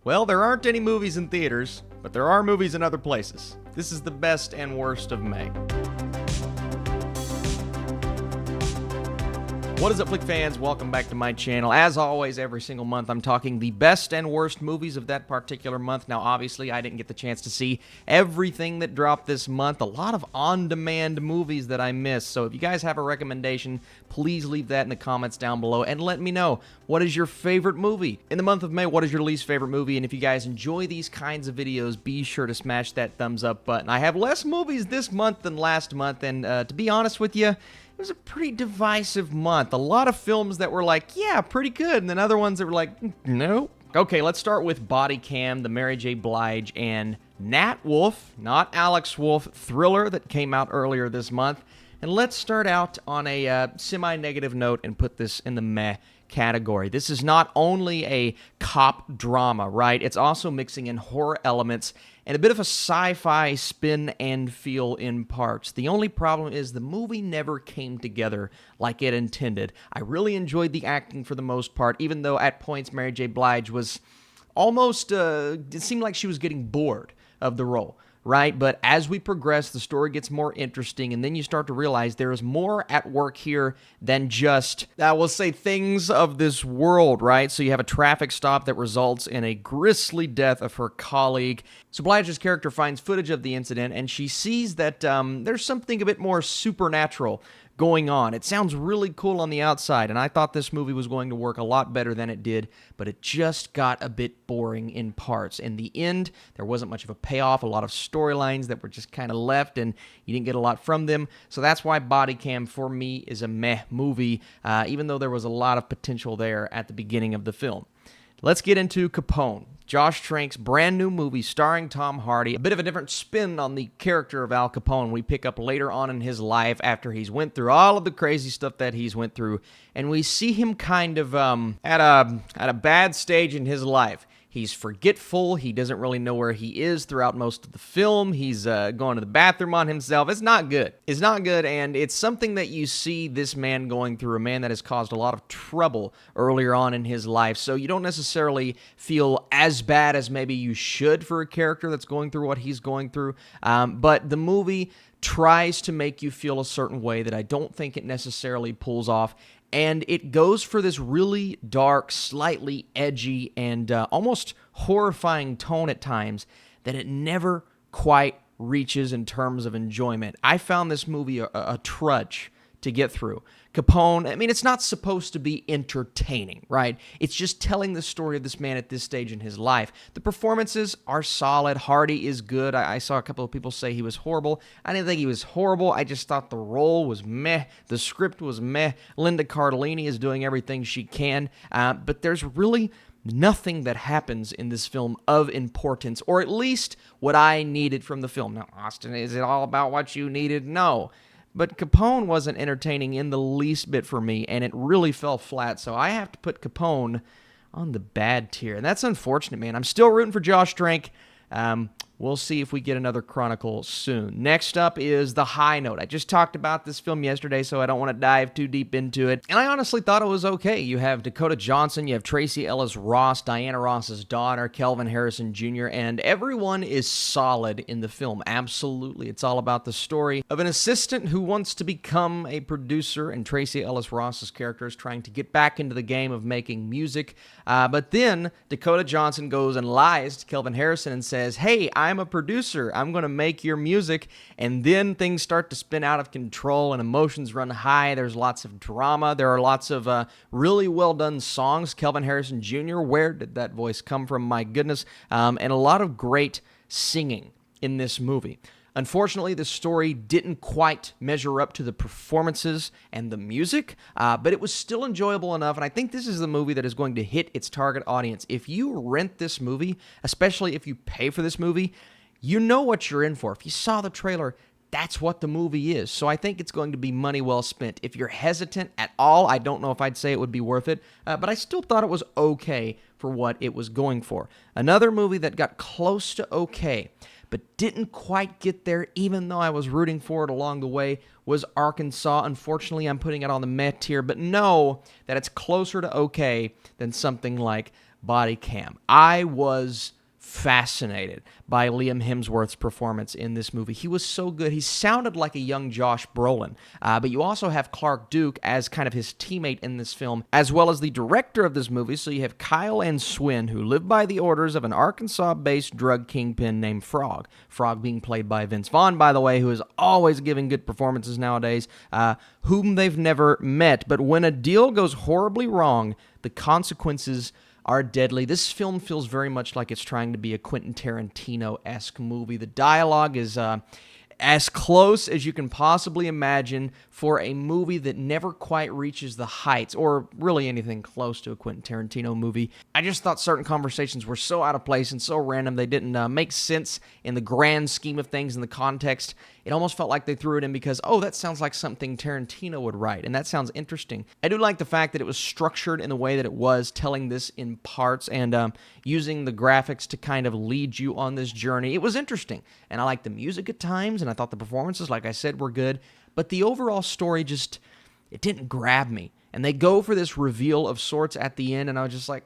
Well, there aren't any movies in theaters, but there are movies in other places. This is the best and worst of May. What is up, Flick fans? Welcome back to my channel. As always, every single month, I'm talking the best and worst movies of that particular month. Now, obviously, I didn't get the chance to see everything that dropped this month. A lot of on-demand movies that I missed. So if you guys have a recommendation, please leave that in the comments down below and let me know, what is your favorite movie? In the month of May, what is your least favorite movie? And if you guys enjoy these kinds of videos, be sure to smash that thumbs up button. I have less movies this month than last month, and to be honest with you, it was a pretty divisive month. A lot of films that were like, yeah, pretty good, and then other ones that were like, nope. Okay, let's start with Body Cam, the Mary J. Blige and Nat Wolff, not Alex Wolff, thriller that came out earlier this month. And let's start out on a semi-negative note and put this in the meh category. This is not only a cop drama, right? It's also mixing in horror elements and a bit of a sci-fi spin and feel in parts. The only problem is the movie never came together like it intended. I really enjoyed the acting for the most part, even though at points Mary J. Blige was almost, it seemed like she was getting bored of the role. Right? But as we progress, the story gets more interesting, and then you start to realize there is more at work here than just, I will say, things of this world, right? So you have a traffic stop that results in a grisly death of her colleague. So Blige's character finds footage of the incident, and she sees that there's something a bit more supernatural going on. It sounds really cool on the outside, and I thought this movie was going to work a lot better than it did, but it just got a bit boring in parts. In the end, there wasn't much of a payoff, a lot of storylines that were just kind of left, and you didn't get a lot from them, so that's why Body Cam, for me, is a meh movie, even though there was a lot of potential there at the beginning of the film. Let's get into Capone, Josh Trank's brand new movie starring Tom Hardy. A bit of a different spin on the character of Al Capone we pick up later on in his life after he's went through all of the crazy stuff that he's went through, and we see him kind of at a bad stage in his life. He's forgetful. He doesn't really know where he is throughout most of the film. He's going to the bathroom on himself. It's not good. It's not good, and it's something that you see this man going through, a man that has caused a lot of trouble earlier on in his life. So you don't necessarily feel as bad as maybe you should for a character that's going through what he's going through. But the movie tries to make you feel a certain way that I don't think it necessarily pulls off. And it goes for this really dark, slightly edgy, and almost horrifying tone at times that it never quite reaches in terms of enjoyment. I found this movie a trudge to get through. Capone, I mean, it's not supposed to be entertaining, right? It's just telling the story of this man at this stage in his life. The performances are solid. Hardy is good. I saw a couple of people say he was horrible. I didn't think he was horrible. I just thought the role was meh. The script was meh. Linda Cardellini is doing everything she can, but there's really nothing that happens in this film of importance, or at least what I needed from the film. Now, Austin, is it all about what you needed? No. But Capone wasn't entertaining in the least bit for me, and it really fell flat, so I have to put Capone on the bad tier. And that's unfortunate, man. I'm still rooting for Josh Trank. We'll see if we get another Chronicle soon. Next up is The High Note. I just talked about this film yesterday, so I don't want to dive too deep into it. And I honestly thought it was okay. You have Dakota Johnson, you have Tracy Ellis Ross, Diana Ross's daughter, Kelvin Harrison Jr., and everyone is solid in the film. Absolutely. It's all about the story of an assistant who wants to become a producer, and Tracy Ellis Ross's character is trying to get back into the game of making music. But then Dakota Johnson goes and lies to Kelvin Harrison and says, hey, I'm a producer. I'm going to make your music. And then things start to spin out of control and emotions run high. There's lots of drama. There are lots of really well done songs. Kelvin Harrison Jr., where did that voice come from? My goodness. And a lot of great singing in this movie. Unfortunately, the story didn't quite measure up to the performances and the music, but it was still enjoyable enough, and I think this is the movie that is going to hit its target audience. If you rent this movie, especially if you pay for this movie, you know what you're in for. If you saw the trailer, that's what the movie is. So I think it's going to be money well spent. If you're hesitant at all, I don't know if I'd say it would be worth it, but I still thought it was okay for what it was going for. Another movie that got close to okay, but didn't quite get there, even though I was rooting for it along the way, was Arkansas. Unfortunately, I'm putting it on the meh tier, but know that it's closer to okay than something like body cam. I was fascinated by Liam Hemsworth's performance in this movie. He was so good. He sounded like a young Josh Brolin. But you also have Clark Duke as kind of his teammate in this film, as well as the director of this movie. So you have Kyle and Swin, who live by the orders of an Arkansas-based drug kingpin named Frog. Frog being played by Vince Vaughn, by the way, who is always giving good performances nowadays, whom they've never met. But when a deal goes horribly wrong, the consequences are deadly. This film feels very much like it's trying to be a Quentin Tarantino-esque movie. The dialogue is as close as you can possibly imagine for a movie that never quite reaches the heights, or really anything close to a Quentin Tarantino movie. I just thought certain conversations were so out of place and so random, they didn't make sense in the grand scheme of things, in the context. It almost felt like they threw it in because, oh, that sounds like something Tarantino would write, and that sounds interesting. I do like the fact that it was structured in the way that it was, telling this in parts and using the graphics to kind of lead you on this journey. It was interesting, and I liked the music at times, and I thought the performances, like I said, were good, but the overall story just, it didn't grab me. And they go for this reveal of sorts at the end, and I was just like,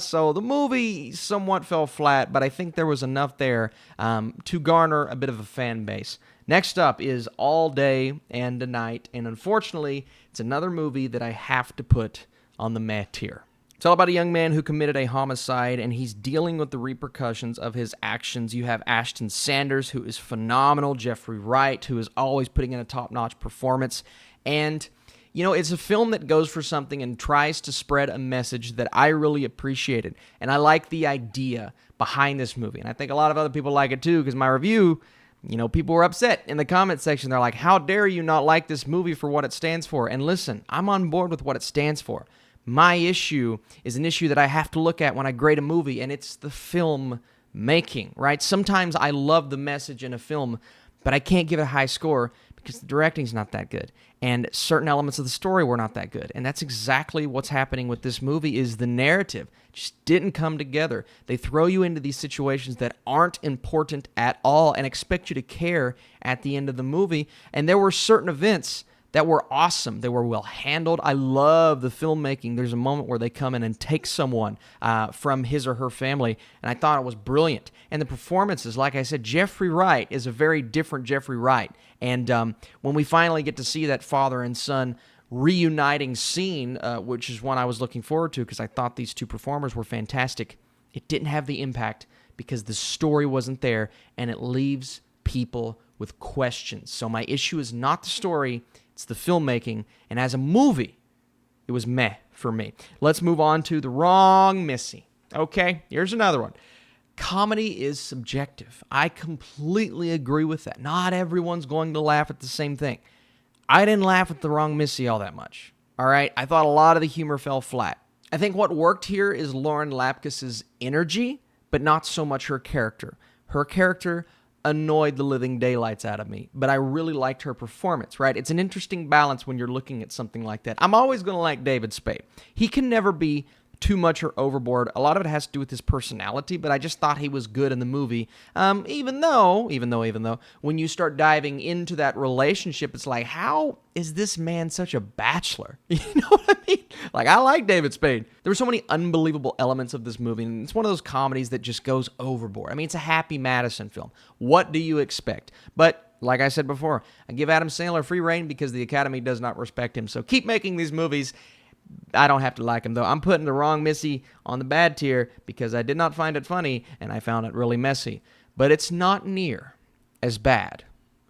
so the movie somewhat fell flat, but I think there was enough there to garner a bit of a fan base. Next up is All Day and a Night, and unfortunately, it's another movie that I have to put on the meh tier. It's all about a young man who committed a homicide, and he's dealing with the repercussions of his actions. You have Ashton Sanders, who is phenomenal, Jeffrey Wright, who is always putting in a top-notch performance, and you know, it's a film that goes for something and tries to spread a message that I really appreciated, and I like the idea behind this movie, and I think a lot of other people like it too, because my review, you know, people were upset in the comment section. They're like, how dare you not like this movie for what it stands for? And listen, I'm on board with what it stands for. My issue is an issue that I have to look at when I grade a movie, and it's the film making, right? Sometimes I love the message in a film, but I can't give it a high score because the directing's not that good, and certain elements of the story were not that good. And that's exactly what's happening with this movie, is the narrative just didn't come together. They throw you into these situations that aren't important at all and expect you to care at the end of the movie. And there were certain events that were awesome. They were well handled. I love the filmmaking. There's a moment where they come in and take someone from his or her family, and I thought it was brilliant. And the performances, like I said, Jeffrey Wright is a very different Jeffrey Wright. And when we finally get to see that father and son reuniting scene, which is one I was looking forward to because I thought these two performers were fantastic, it didn't have the impact because the story wasn't there, and it leaves people with questions. So my issue is not the story, it's the filmmaking, and as a movie, it was meh for me. Let's move on to The Wrong Missy. Okay, here's another one. Comedy is subjective. I completely agree with that. Not everyone's going to laugh at the same thing. I didn't laugh at The Wrong Missy all that much. All right, I thought a lot of the humor fell flat. I think what worked here is Lauren Lapkus's energy, but not so much her character. Her character annoyed the living daylights out of me, but I really liked her performance, right? It's an interesting balance when you're looking at something like that. I'm always going to like David Spade. He can never be too much or overboard. A lot of it has to do with his personality, but I just thought he was good in the movie. Even though, when you start diving into that relationship, it's like, how is this man such a bachelor? You know what I mean? Like, I like David Spade. There were so many unbelievable elements of this movie, and it's one of those comedies that just goes overboard. I mean, it's a Happy Madison film. What do you expect? But like I said before, I give Adam Sandler free rein because the Academy does not respect him. So keep making these movies. I don't have to like him, though. I'm putting The Wrong Missy on the bad tier because I did not find it funny, and I found it really messy. But it's not near as bad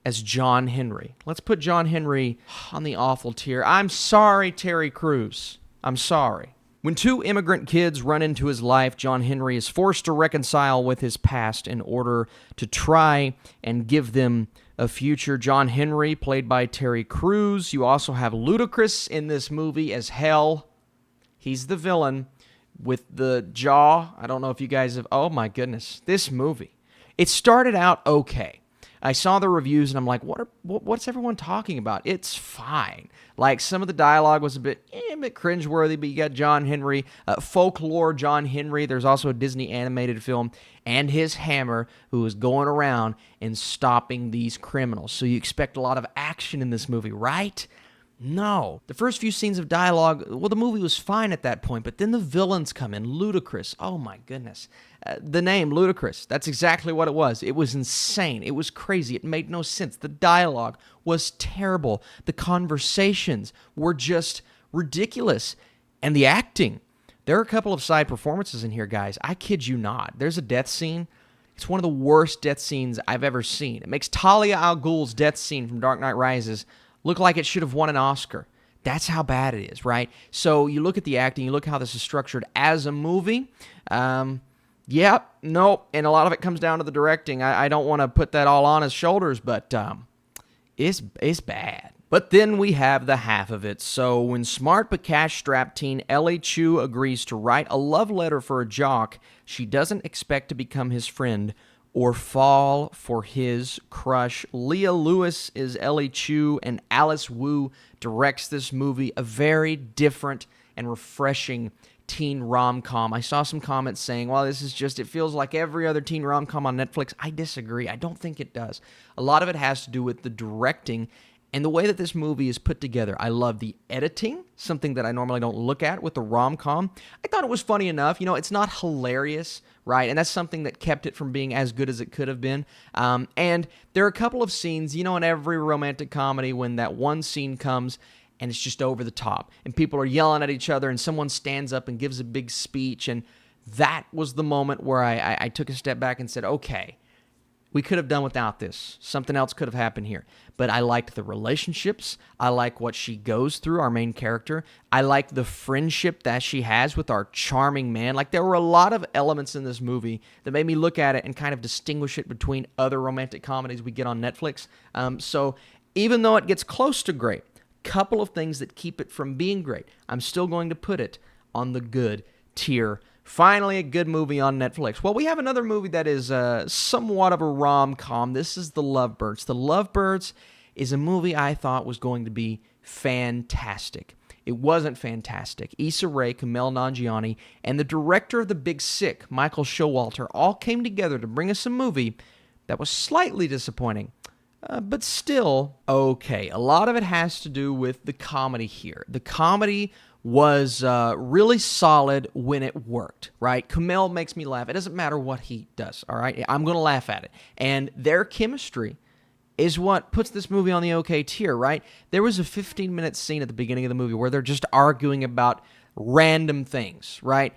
as John Henry. Let's put John Henry on the awful tier. I'm sorry, Terry Crews. I'm sorry. When two immigrant kids run into his life, John Henry is forced to reconcile with his past in order to try and give them a future. John Henry, played by Terry Crews. You also have Ludacris in this movie as Hell. He's the villain with the jaw. I don't know if you guys have... Oh my goodness. This movie. It started out okay. I saw the reviews and I'm like, what's everyone talking about? It's fine. Like, some of the dialogue was a bit cringeworthy, but you got John Henry, folklore John Henry. There's also a Disney animated film, and his hammer, who is going around and stopping these criminals. So you expect a lot of action in this movie, right? No. The first few scenes of dialogue, well, the movie was fine at that point, but then the villains come in. Ludicrous. Oh my goodness. The name, Ludicrous, that's exactly what it was. It was insane. It was crazy. It made no sense. The dialogue was terrible. The conversations were just ridiculous. And the acting. There are a couple of side performances in here, guys. I kid you not. There's a death scene. It's one of the worst death scenes I've ever seen. It makes Talia al Ghul's death scene from Dark Knight Rises look like it should have won an Oscar. That's how bad it is, right? So you look at the acting, you look how this is structured as a movie. Yep, nope, and a lot of it comes down to the directing. I don't want to put that all on his shoulders, but it's bad. But then we have the half of it. So when smart but cash-strapped teen Ellie Chu agrees to write a love letter for a jock, she doesn't expect to become his friend or fall for his crush. Leah Lewis is Ellie Chu, and Alice Wu directs this movie, a very different and refreshing teen rom-com. I saw some comments saying, well, this is just, it feels like every other teen rom-com on Netflix. I disagree. I don't think it does. A lot of it has to do with the directing and the way that this movie is put together. I love the editing, something that I normally don't look at with the rom-com. I thought it was funny enough. You know, it's not hilarious, right? And that's something that kept it from being as good as it could have been. And there are a couple of scenes, you know, in every romantic comedy when that one scene comes and it's just over the top and people are yelling at each other and someone stands up and gives a big speech. And that was the moment where I took a step back and said, okay, we could have done without this. Something else could have happened here. But I liked the relationships. I like what she goes through, our main character. I like the friendship that she has with our charming man. Like, there were a lot of elements in this movie that made me look at it and kind of distinguish it between other romantic comedies we get on Netflix. So even though it gets close to great, couple of things that keep it from being great, I'm still going to put it on the good tier. Finally, a good movie on Netflix. Well, we have another movie that is somewhat of a rom-com. This is The Lovebirds. The Lovebirds is a movie I thought was going to be fantastic. It wasn't fantastic. Issa Rae, Kumail Nanjiani, and the director of The Big Sick, Michael Showalter, all came together to bring us a movie that was slightly disappointing, but still okay. A lot of it has to do with the comedy here. The comedy was really solid when it worked, right? Kumail makes me laugh. It doesn't matter what he does, all right? I'm going to laugh at it. And their chemistry is what puts this movie on the okay tier, right? There was a 15-minute scene at the beginning of the movie where they're just arguing about random things, right?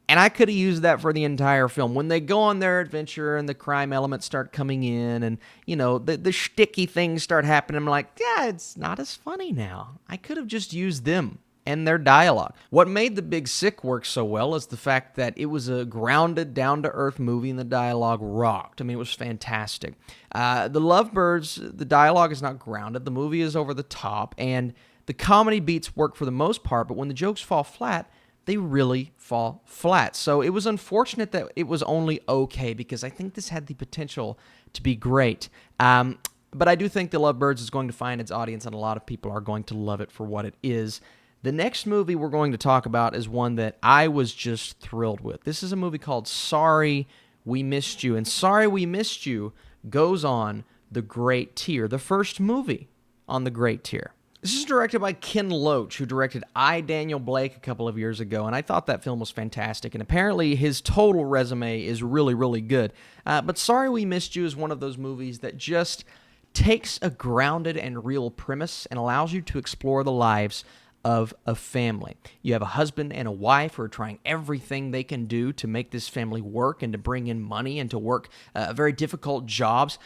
And I could have used that for the entire film. When they go on their adventure and the crime elements start coming in and, you know, the shticky things start happening, I'm like, yeah, it's not as funny now. I could have just used them and their dialogue. What made The Big Sick work so well is the fact that it was a grounded, down-to-earth movie and the dialogue rocked. I mean, it was fantastic. The Lovebirds, the dialogue is not grounded. The movie is over the top, and the comedy beats work for the most part, but when the jokes fall flat, they really fall flat. So it was unfortunate that it was only okay because I think this had the potential to be great. But I do think The Lovebirds is going to find its audience, and a lot of people are going to love it for what it is. The next movie we're going to talk about is one that I was just thrilled with. This is a movie called Sorry We Missed You. And Sorry We Missed You goes on the great tier, the first movie on the great tier. This is directed by Ken Loach, who directed I, Daniel Blake a couple of years ago, and I thought that film was fantastic, and apparently his total resume is really, really good. But Sorry We Missed You is one of those movies that just takes a grounded and real premise and allows you to explore the lives of a family. You have a husband and a wife who are trying everything they can do to make this family work and to bring in money and to work very difficult jobs,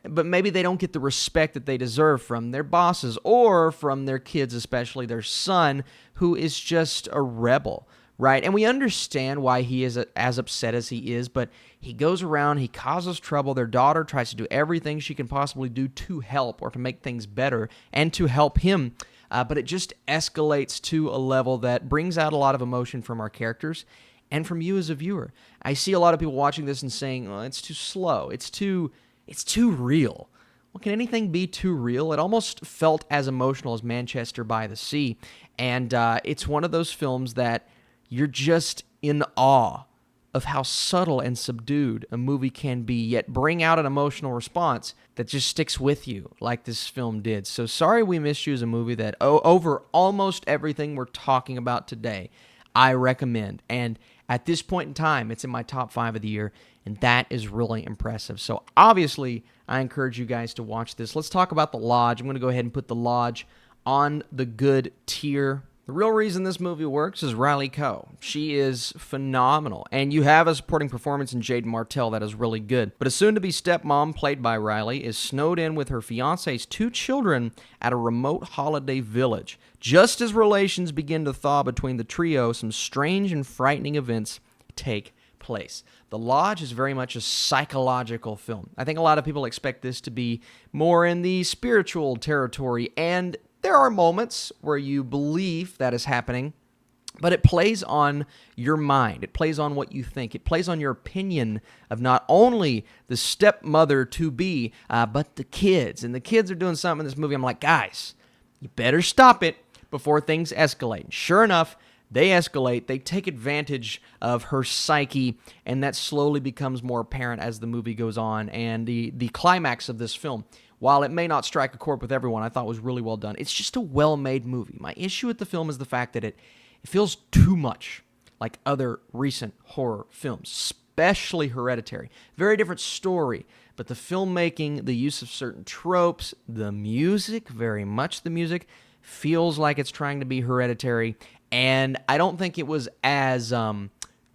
but maybe they don't get the respect that they deserve from their bosses or from their kids, especially their son, who is just a rebel, right? And we understand why he is as upset as he is, but he goes around, he causes trouble. Their daughter tries to do everything she can possibly do to help or to make things better and to help him. But it just escalates to a level that brings out a lot of emotion from our characters and from you as a viewer. I see a lot of people watching this and saying, well, it's too slow. It's too real. Well, can anything be too real? It almost felt as emotional as Manchester by the Sea. And it's one of those films that you're just in awe of how subtle and subdued a movie can be, yet bring out an emotional response that just sticks with you like this film did. So Sorry We Missed You is a movie that over almost everything we're talking about today, I recommend. And at this point in time, it's in my top 5 of the year, and that is really impressive. So obviously, I encourage you guys to watch this. Let's talk about The Lodge. I'm going to go ahead and put The Lodge on the good tier. The real reason this movie works is Riley Coe. She is phenomenal. And you have a supporting performance in Jade Martell that is really good. But a soon-to-be stepmom, played by Riley, is snowed in with her fiancé's 2 children at a remote holiday village. Just as relations begin to thaw between the trio, some strange and frightening events take place. The Lodge is very much a psychological film. I think a lot of people expect this to be more in the spiritual territory, and there are moments where you believe that is happening, but it plays on your mind. It plays on what you think. It plays on your opinion of not only the stepmother-to-be, but the kids. And the kids are doing something in this movie. I'm like, guys, you better stop it before things escalate. And sure enough, they escalate. They take advantage of her psyche, and that slowly becomes more apparent as the movie goes on. And the climax of this film, while it may not strike a chord with everyone, I thought was really well done. It's just a well-made movie. My issue with the film is the fact that it feels too much like other recent horror films, especially Hereditary. Very different story, but the filmmaking, the use of certain tropes, the music, very much the music, feels like it's trying to be Hereditary, and I don't think it was as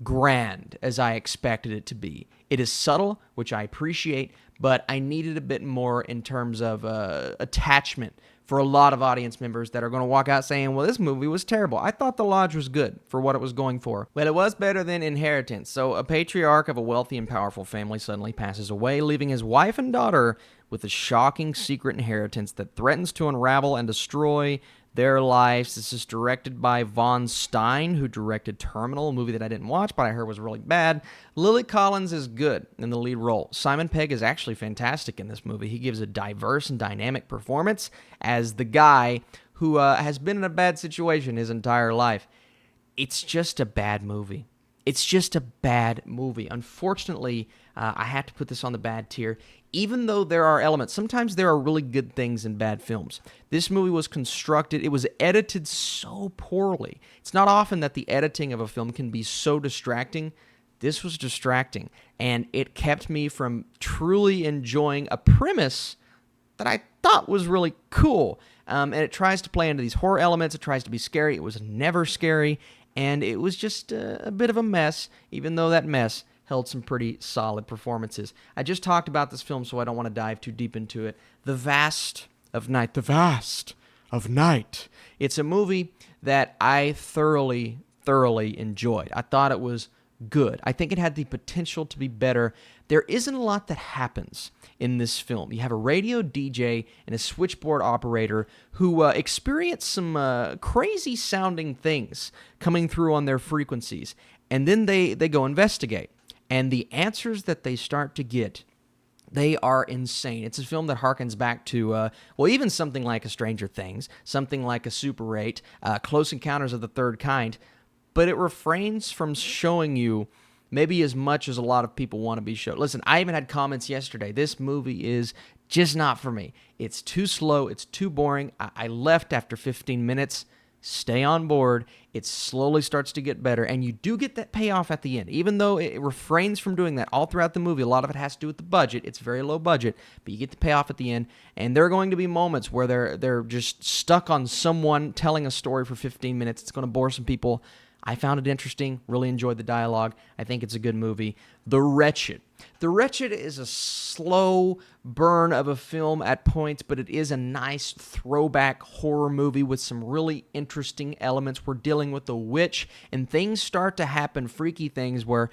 grand as I expected it to be. It is subtle, which I appreciate, but I needed a bit more in terms of attachment for a lot of audience members that are going to walk out saying, well, this movie was terrible. I thought The Lodge was good for what it was going for. Well, it was better than Inheritance. So a patriarch of a wealthy and powerful family suddenly passes away, leaving his wife and daughter with a shocking secret inheritance that threatens to unravel and destroy their lives. This is directed by Von Stein, who directed Terminal, a movie that I didn't watch, but I heard was really bad. Lily Collins is good in the lead role. Simon Pegg is actually fantastic in this movie. He gives a diverse and dynamic performance as the guy who has been in a bad situation his entire life. It's just a bad movie. It's just a bad movie. Unfortunately, I have to put this on the bad tier. Even though there are elements, sometimes there are really good things in bad films. This movie was constructed, it was edited so poorly. It's not often that the editing of a film can be so distracting. This was distracting, and it kept me from truly enjoying a premise that I thought was really cool. And it tries to play into these horror elements. It tries to be scary. It was never scary, and it was just a bit of a mess, even though that mess held some pretty solid performances. I just talked about this film, so I don't want to dive too deep into it. The Vast of Night. The Vast of Night. It's a movie that I thoroughly enjoyed. I thought it was good. I think it had the potential to be better. There isn't a lot that happens in this film. You have a radio DJ and a switchboard operator who experience some crazy sounding things coming through on their frequencies, and then they go investigate. And the answers that they start to get, they are insane. It's a film that harkens back to, even something like a Stranger Things, something like a Super 8, Close Encounters of the Third Kind, but it refrains from showing you maybe as much as a lot of people want to be shown. Listen, I even had comments yesterday. This movie is just not for me. It's too slow. It's too boring. I left after 15 minutes. Stay on board. It slowly starts to get better, and you do get that payoff at the end. Even though it refrains from doing that all throughout the movie, a lot of it has to do with the budget. It's very low budget, but you get the payoff at the end, and there are going to be moments where they're just stuck on someone telling a story for 15 minutes. It's going to bore some people. I found it interesting, really enjoyed the dialogue. I think it's a good movie. The Wretched. The Wretched is a slow burn of a film at points, but it is a nice throwback horror movie with some really interesting elements. We're dealing with a witch, and things start to happen, freaky things, where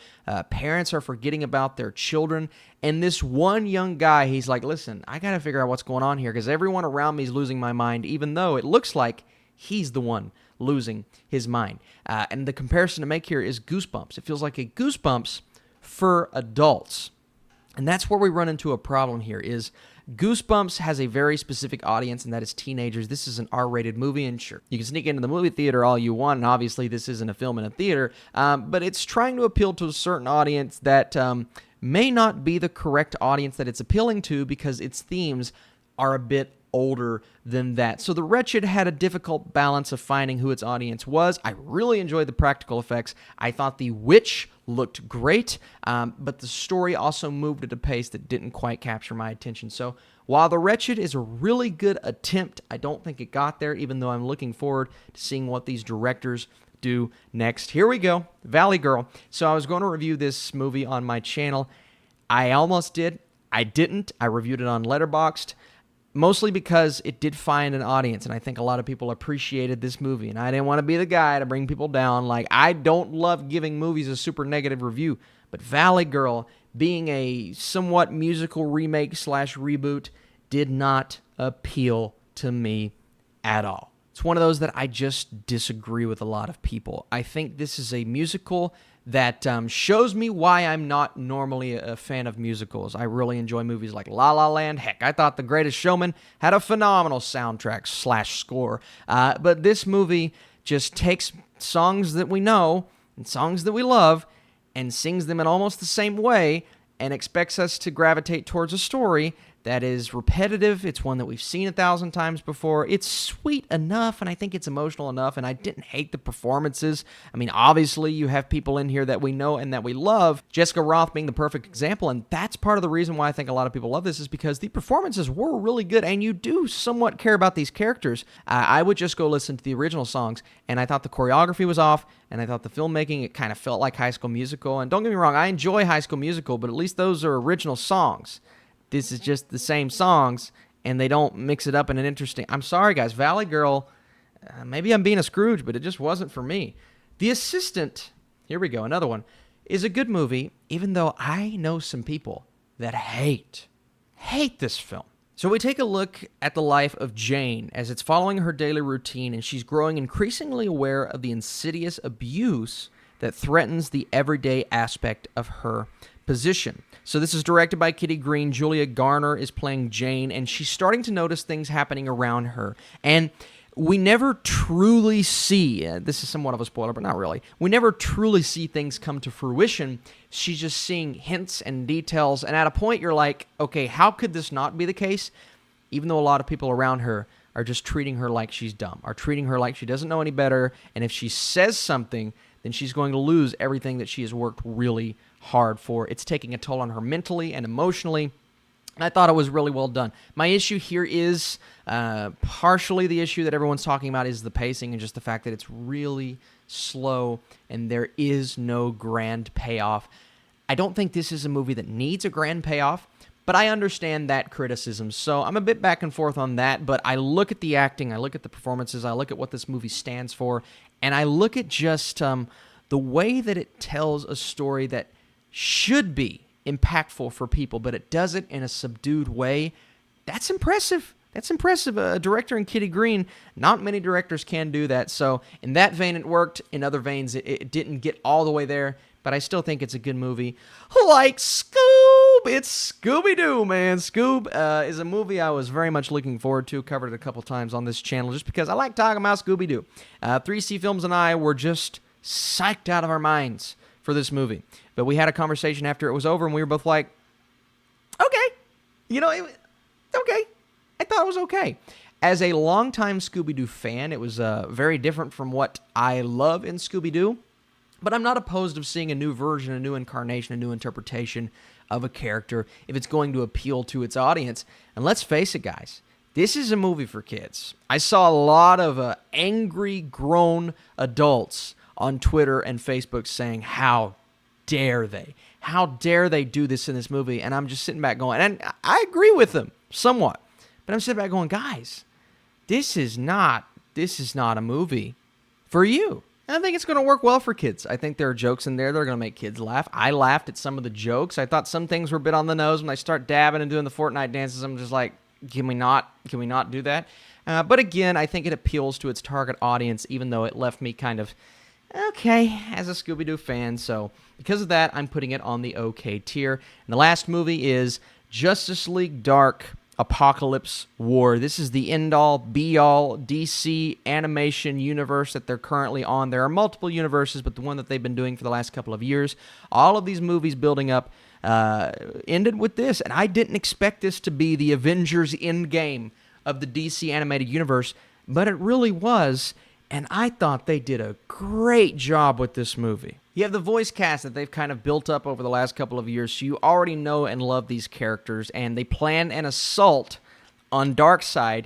parents are forgetting about their children. And this one young guy, he's like, listen, I got to figure out what's going on here because everyone around me is losing my mind, even though it looks like he's the one losing his mind. And the comparison to make here is Goosebumps. It feels like a Goosebumps for adults. And that's where we run into a problem here is Goosebumps has a very specific audience, and that is teenagers. This is an R-rated movie, and sure, you can sneak into the movie theater all you want, and obviously this isn't a film in a theater, but it's trying to appeal to a certain audience that may not be the correct audience that it's appealing to because its themes are a bit older than that. So The Wretched had a difficult balance of finding who its audience was. I really enjoyed the practical effects. I thought the witch looked great, but the story also moved at a pace that didn't quite capture my attention. So while The Wretched is a really good attempt, I don't think it got there, even though I'm looking forward to seeing what these directors do next. Here we go, Valley Girl. So I was going to review this movie on my channel. I almost did. I didn't. I reviewed it on Letterboxd. Mostly because it did find an audience, and I think a lot of people appreciated this movie, and I didn't want to be the guy to bring people down. Like, I don't love giving movies a super negative review, but Valley Girl, being a somewhat musical remake / reboot, did not appeal to me at all. It's one of those that I just disagree with a lot of people. I think this is a musical that shows me why I'm not normally a fan of musicals. I really enjoy movies like La La Land. Heck, I thought The Greatest Showman had a phenomenal soundtrack / score. But this movie just takes songs that we know and songs that we love and sings them in almost the same way and expects us to gravitate towards a story that is repetitive. It's one that we've seen 1,000 times before. It's sweet enough, and I think it's emotional enough, and I didn't hate the performances. I mean, obviously, you have people in here that we know and that we love, Jessica Rothe being the perfect example, and that's part of the reason why I think a lot of people love this is because the performances were really good, and you do somewhat care about these characters. I would just go listen to the original songs, and I thought the choreography was off, and I thought the filmmaking, it kind of felt like High School Musical, and don't get me wrong, I enjoy High School Musical, but at least those are original songs. This is just the same songs, and they don't mix it up in an interesting... I'm sorry, guys. Valley Girl, maybe I'm being a Scrooge, but it just wasn't for me. The Assistant, here we go, another one, is a good movie, even though I know some people that hate this film. So we take a look at the life of Jane as it's following her daily routine, and she's growing increasingly aware of the insidious abuse that threatens the everyday aspect of her position. So this is directed by Kitty Green. Julia Garner is playing Jane, and she's starting to notice things happening around her. And we never truly see, this is somewhat of a spoiler, but not really, we never truly see things come to fruition. She's just seeing hints and details, and at a point you're like, okay, how could this not be the case? Even though a lot of people around her are just treating her like she's dumb, are treating her like she doesn't know any better, and if she says something, then she's going to lose everything that she has worked really hard for. It's taking a toll on her mentally and emotionally. I thought it was really well done. My issue here is partially the issue that everyone's talking about is the pacing and just the fact that it's really slow and there is no grand payoff. I don't think this is a movie that needs a grand payoff, but I understand that criticism. So I'm a bit back and forth on that, but I look at the acting, I look at the performances, I look at what this movie stands for, and I look at just the way that it tells a story that should be impactful for people, but it does it in a subdued way. That's impressive. That's impressive. A director in Kitty Green, not many directors can do that. So in that vein, it worked. In other veins, it didn't get all the way there, but I still think it's a good movie. Like Scoob! It's Scooby-Doo, man. Scoob is a movie I was very much looking forward to. Covered it a couple times on this channel just because I like talking about Scooby-Doo. 3C Films and I were just psyched out of our minds for this movie. But we had a conversation after it was over, and we were both like, okay. Okay. I thought it was okay. As a longtime Scooby-Doo fan, it was very different from what I love in Scooby-Doo. But I'm not opposed of seeing a new version, a new incarnation, a new interpretation of a character if it's going to appeal to its audience. And let's face it, guys, this is a movie for kids. I saw a lot of angry, grown adults on Twitter and Facebook saying, how dare they? How dare they do this in this movie? And I'm just sitting back going, and I agree with them somewhat, but I'm sitting back going, guys, this is not a movie for you. And I think it's going to work well for kids. I think there are jokes in there that are going to make kids laugh. I laughed at some of the jokes. I thought some things were a bit on the nose. When I start dabbing and doing the Fortnite dances, I'm just like, can we not do that? But again, I think it appeals to its target audience, even though it left me kind of okay as a Scooby-Doo fan. So because of that, I'm putting it on the okay tier. And the last movie is Justice League Dark Apocalypse War. This is the end-all, be-all DC animation universe that they're currently on. There are multiple universes, but the one that they've been doing for the last couple of years, all of these movies building up, ended with this. And I didn't expect this to be the Avengers Endgame of the DC animated universe, but it really was. And I thought they did a great job with this movie. You have the voice cast that they've kind of built up over the last couple of years, so you already know and love these characters, and they plan an assault on Darkseid,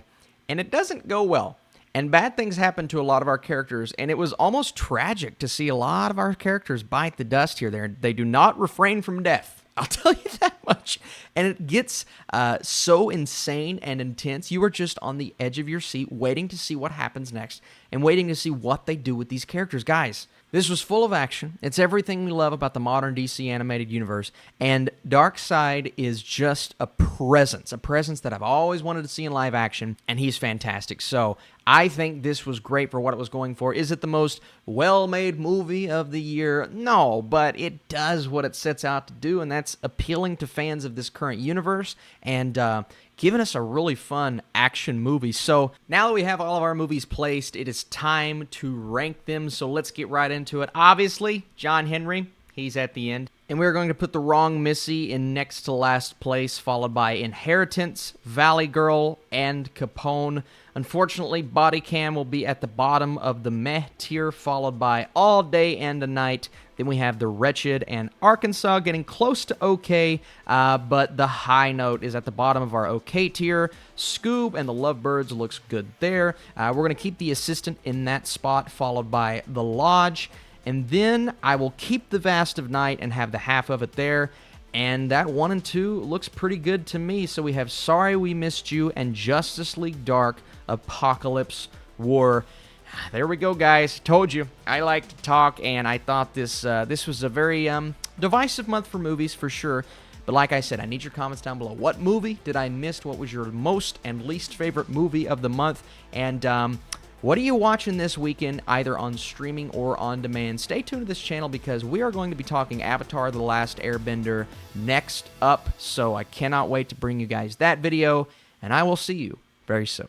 and it doesn't go well. And bad things happen to a lot of our characters, and it was almost tragic to see a lot of our characters bite the dust here. They do not refrain from death. I'll tell you that much. And it gets so insane and intense. You are just on the edge of your seat waiting to see what happens next and waiting to see what they do with these characters. Guys, this was full of action. It's everything we love about the modern DC animated universe. And Darkseid is just a presence that I've always wanted to see in live action, and he's fantastic. So I think this was great for what it was going for. Is it the most well-made movie of the year? No, but it does what it sets out to do, and that's appealing to fans of this current universe and giving us a really fun action movie. So now that we have all of our movies placed, it is time to rank them. So let's get right into it. Obviously, John Henry, he's at the end. And we're going to put the Wrong Missy in next to last place, followed by Inheritance, Valley Girl, and Capone. Unfortunately, Body Cam will be at the bottom of the meh tier, followed by All Day and a Night. Then we have The Wretched and Arkansas getting close to okay, but The High Note is at the bottom of our okay tier. Scoob and The Lovebirds looks good there. We're going to keep The Assistant in that spot, followed by The Lodge. And then I will keep The Vast of Night and have the half of it there. And that 1 and 2 looks pretty good to me. So we have Sorry We Missed You and Justice League Dark Apocalypse War. There we go, guys. Told you. I like to talk, and I thought this was a very divisive month for movies, for sure. But like I said, I need your comments down below. What movie did I miss? What was your most and least favorite movie of the month? And what are you watching this weekend, either on streaming or on demand? Stay tuned to this channel because we are going to be talking Avatar: The Last Airbender next up. So I cannot wait to bring you guys that video, and I will see you very soon.